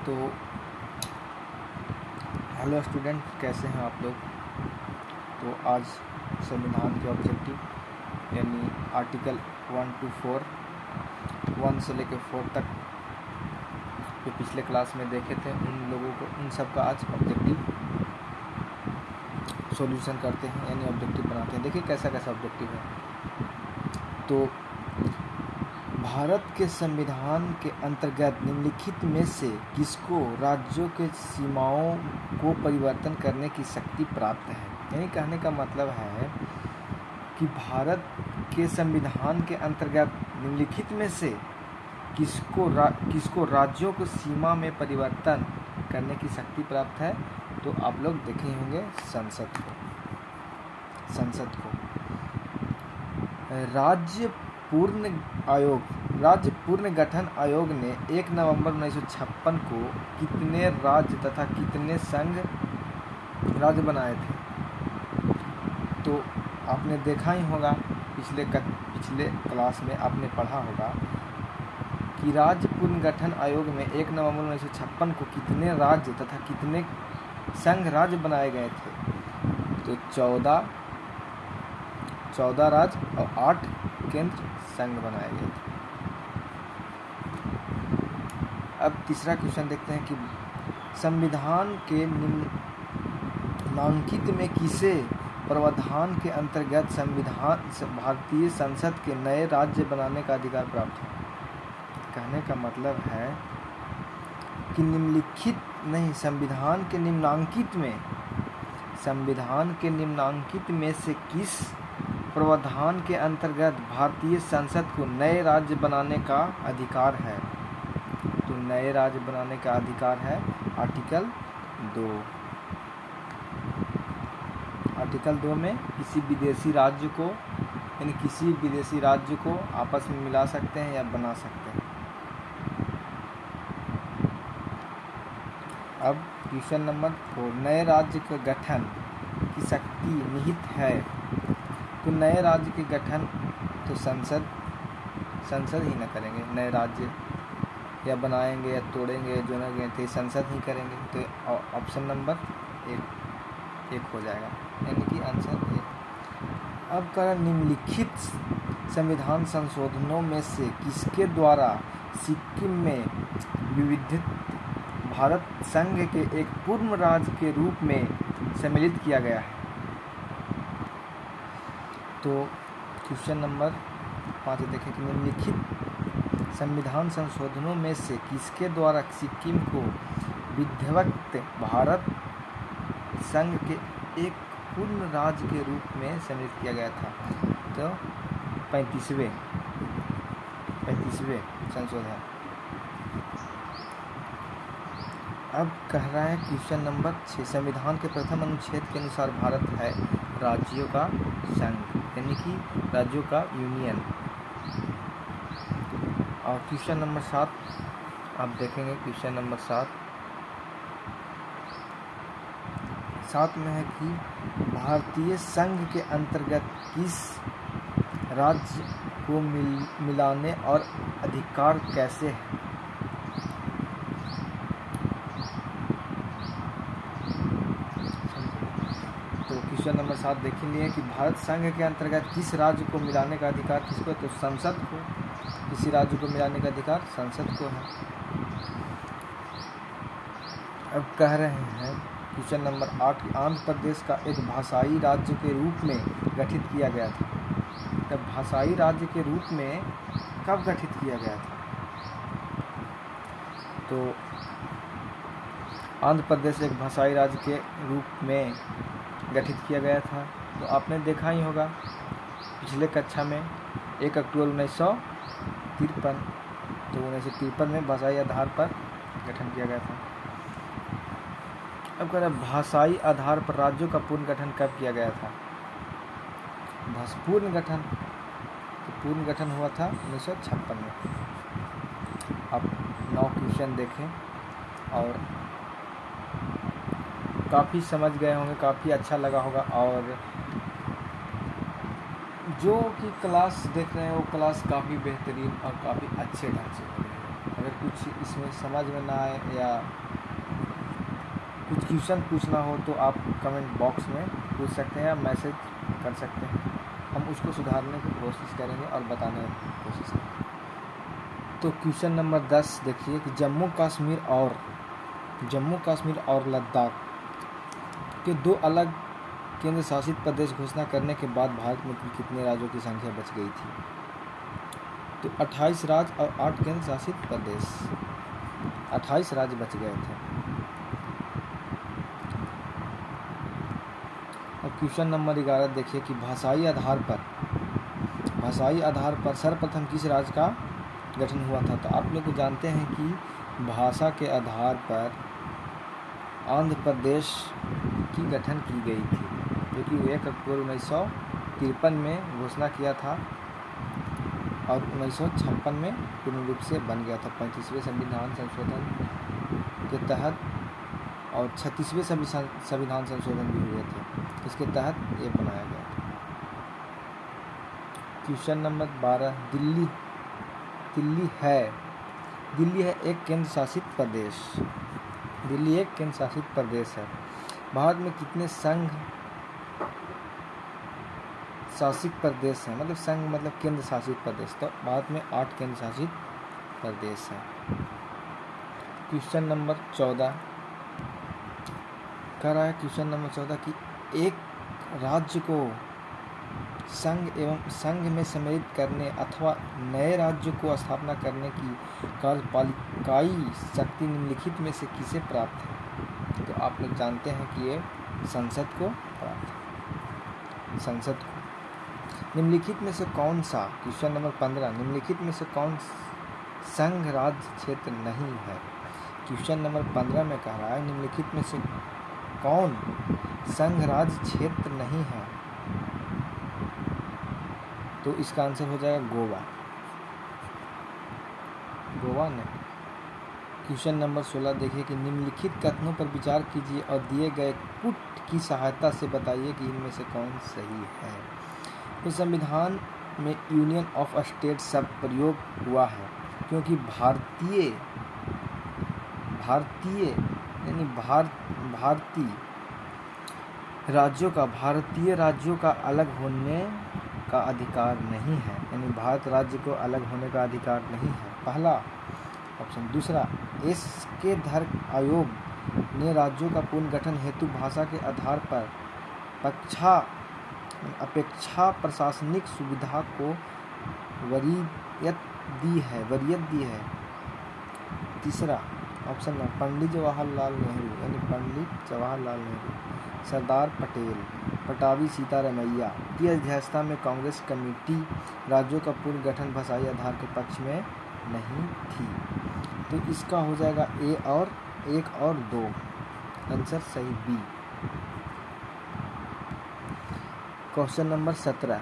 तो hello student, कैसे हैं आप लोग। तो आज संविधान के ऑब्जेक्टिव यानी आर्टिकल 1 to 4, 1 से लेकर 4 तक जो पिछले क्लास में देखे थे उन सब का आज ऑब्जेक्टिव सॉल्यूशन करते हैं यानी ऑब्जेक्टिव बनाते हैं। देखिए कैसा कैसा ऑब्जेक्टिव है। तो भारत के संविधान के अंतर्गत निम्नलिखित में से किसको राज्यों के सीमाओं को परिवर्तन करने की शक्ति प्राप्त है। यानी कहने का मतलब है कि भारत के संविधान के अंतर्गत निम्नलिखित में से किसको राज्यों को सीमा में परिवर्तन करने की शक्ति प्राप्त है। तो आप लोग देखे होंगे संसद को। राज्य पूर्ण गठन आयोग ने 1 नवंबर 1956 को कितने राज्य तथा कितने संघ राज्य बनाए थे। तो आपने देखा ही होगा, पिछले क्लास में आपने पढ़ा होगा कि राज्य पूर्ण गठन आयोग में 1 नवंबर 1956 को कितने राज्य तथा कितने संघ राज्य बनाए गए थे। तो 14 राज्य और 8 केंद्र संघ बनाए गए थे। अब तीसरा क्वेश्चन देखते हैं कि संविधान के निम्नांकित में किसे प्रावधान के अंतर्गत भारतीय संसद के नए राज्य बनाने का अधिकार प्राप्त है। कहने का मतलब है कि संविधान के निम्नांकित में से किस प्रावधान के अंतर्गत भारतीय संसद को नए राज्य बनाने का अधिकार है। तो नए राज्य बनाने का अधिकार है आर्टिकल 2। आर्टिकल 2 में किसी विदेशी राज्य को आपस में मिला सकते हैं या बना सकते हैं। अब क्वेश्चन नंबर 4, नए राज्य के गठन की शक्ति निहित है। तो नए राज्य के गठन तो संसद ही न करेंगे। नए राज्य या बनाएंगे या तोड़ेंगे जोड़ेंगे तो संसद ही करेंगे। तो ऑप्शन नंबर 1 हो जाएगा, यानी कि आंसर 1। अब कर निम्नलिखित संविधान संशोधनों में से किसके द्वारा सिक्किम में विविधित भारत संघ के एक पूर्ण राज्य के रूप में सम्मिलित किया गया है। तो क्वेश्चन नंबर 5 देखें कि निम्नलिखित संविधान संशोधनों में से किसके द्वारा सिक्किम को विधिवत भारत संघ के एक पूर्ण राज्य के रूप में सम्मिलित किया गया था। तो 35वें संशोधन। अब कह रहा है क्वेश्चन नंबर 6, संविधान के प्रथम अनुच्छेद के अनुसार भारत है राज्यों का संघ, यानी कि राज्यों का यूनियन। और क्वेश्चन नंबर 7 आप देखेंगे। क्वेश्चन नंबर 7 में है कि भारतीय संघ के अंतर्गत किस राज्य को मिलाने और अधिकार कैसे है। तो क्वेश्चन नंबर 7 देखेंगे कि भारत संघ के अंतर्गत किस राज्य को मिलाने का अधिकार किसको है। तो संसद को। किसी राज्य को मिलाने का अधिकार संसद को है। अब कह रहे हैं क्वेश्चन नंबर 8, आंध्र प्रदेश का एक भाषाई राज्य के रूप में गठित किया गया था। तब भाषाई राज्य के रूप में कब गठित किया गया था। तो आंध्र प्रदेश एक भाषाई राज्य के रूप में गठित किया गया था। तो आपने देखा ही होगा पिछले कक्षा में 1 अक्टूबर 1953। तो 1953 में भाषाई आधार पर गठन किया गया था। अब कह रहे हैं भाषाई आधार पर राज्यों का पूर्ण गठन कब किया गया था। पूर्ण गठन हुआ था 1956 में। आप 9 क्वेश्चन देखें और काफ़ी समझ गए होंगे, काफ़ी अच्छा लगा होगा। और जो कि क्लास देख रहे हैं वो क्लास काफ़ी बेहतरीन और काफ़ी अच्छे ढंग से हो रही है। अगर कुछ इसमें समझ में ना आए या कुछ क्वेश्चन पूछना हो तो आप कमेंट बॉक्स में पूछ सकते हैं या मैसेज कर सकते हैं, हम उसको सुधारने की कोशिश करेंगे और बताने की कोशिश करेंगे। तो क्वेश्चन नंबर 10 देखिए कि जम्मू कश्मीर और लद्दाख के 2 अलग केंद्र शासित प्रदेश घोषणा करने के बाद भारत में कुल कितने राज्यों की संख्या बच गई थी? तो 28 राज्य और 8 केंद्र शासित प्रदेश, 28 राज्य बच गए थे। और क्वेश्चन नंबर 11 देखिए कि भाषाई आधार पर सर्वप्रथम किस राज्य का गठन हुआ था? तो आप लोग जानते हैं कि भाषा के आधार पर आंध्र प्रदेश की गठन की गई थी, क्योंकि 1 अक्टूबर 1953 में घोषणा किया था और 1956 में पूर्ण रूप से बन गया था 35वें संविधान संशोधन के तहत, और 36वें संविधान संशोधन भी हुए थे, इसके तहत ये बनाया गया था। क्वेश्चन नंबर 12 दिल्ली है एक केंद्र शासित प्रदेश। दिल्ली एक केंद्र शासित प्रदेश है। भारत में कितने संघ शासित प्रदेश हैं? मतलब संघ मतलब केंद्र शासित प्रदेश, तो भारत में 8 केंद्र शासित प्रदेश हैं। क्वेश्चन नंबर 14 कह रहा है, क्वेश्चन नंबर 14 कि एक राज्य को संघ में सम्मिलित करने अथवा नए राज्य को स्थापना करने की कार्यपालिकाई शक्ति निम्नलिखित में से किसे प्राप्त है? तो आप लोग जानते हैं कि ये संसद को प्राप्त है, संसद को। निम्नलिखित में से कौन सा, क्वेश्चन नंबर 15, निम्नलिखित में से कौन संघ राज्य क्षेत्र नहीं है? क्वेश्चन नंबर 15 में कह रहा है निम्नलिखित में से कौन संघ राज्य क्षेत्र नहीं है? तो इसका आंसर हो जाएगा गोवा नहीं। क्वेश्चन नंबर 16 देखिए कि निम्नलिखित कथनों पर विचार कीजिए और दिए गए पुट की सहायता से बताइए कि इनमें से कौन सही है। तो संविधान में यूनियन ऑफ स्टेट शब्द प्रयोग हुआ है क्योंकि भारतीय राज्यों का अलग होने का अधिकार नहीं है, यानी भारत राज्य को अलग होने का अधिकार नहीं है, पहला ऑप्शन। दूसरा, इसके धर्म आयोग ने राज्यों का पुनर्गठन हेतु भाषा के आधार पर अपेक्षा प्रशासनिक सुविधा को वरीयत दी है। तीसरा ऑप्शन है पंडित जवाहरलाल नेहरू, यानी पंडित जवाहरलाल नेहरू, सरदार पटेल, पटाभी सीतारमैया की अध्यक्षता में कांग्रेस कमेटी राज्यों का पुनर्गठन भाषाई आधार के पक्ष में नहीं थी। तो इसका हो जाएगा एक और 2, आंसर सही बी। क्वेश्चन नंबर 17,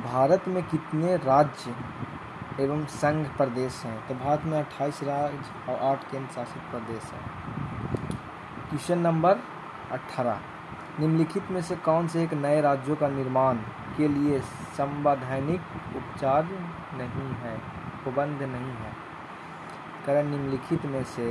भारत में कितने राज्य एवं संघ प्रदेश हैं? तो भारत में 28 राज्य और 8 केंद्र शासित प्रदेश हैं। क्वेश्चन नंबर 18, निम्नलिखित में से कौन से एक नए राज्यों का निर्माण के लिए संवैधानिक उपचार नहीं है, उपबंध नहीं है? कारण निम्नलिखित में से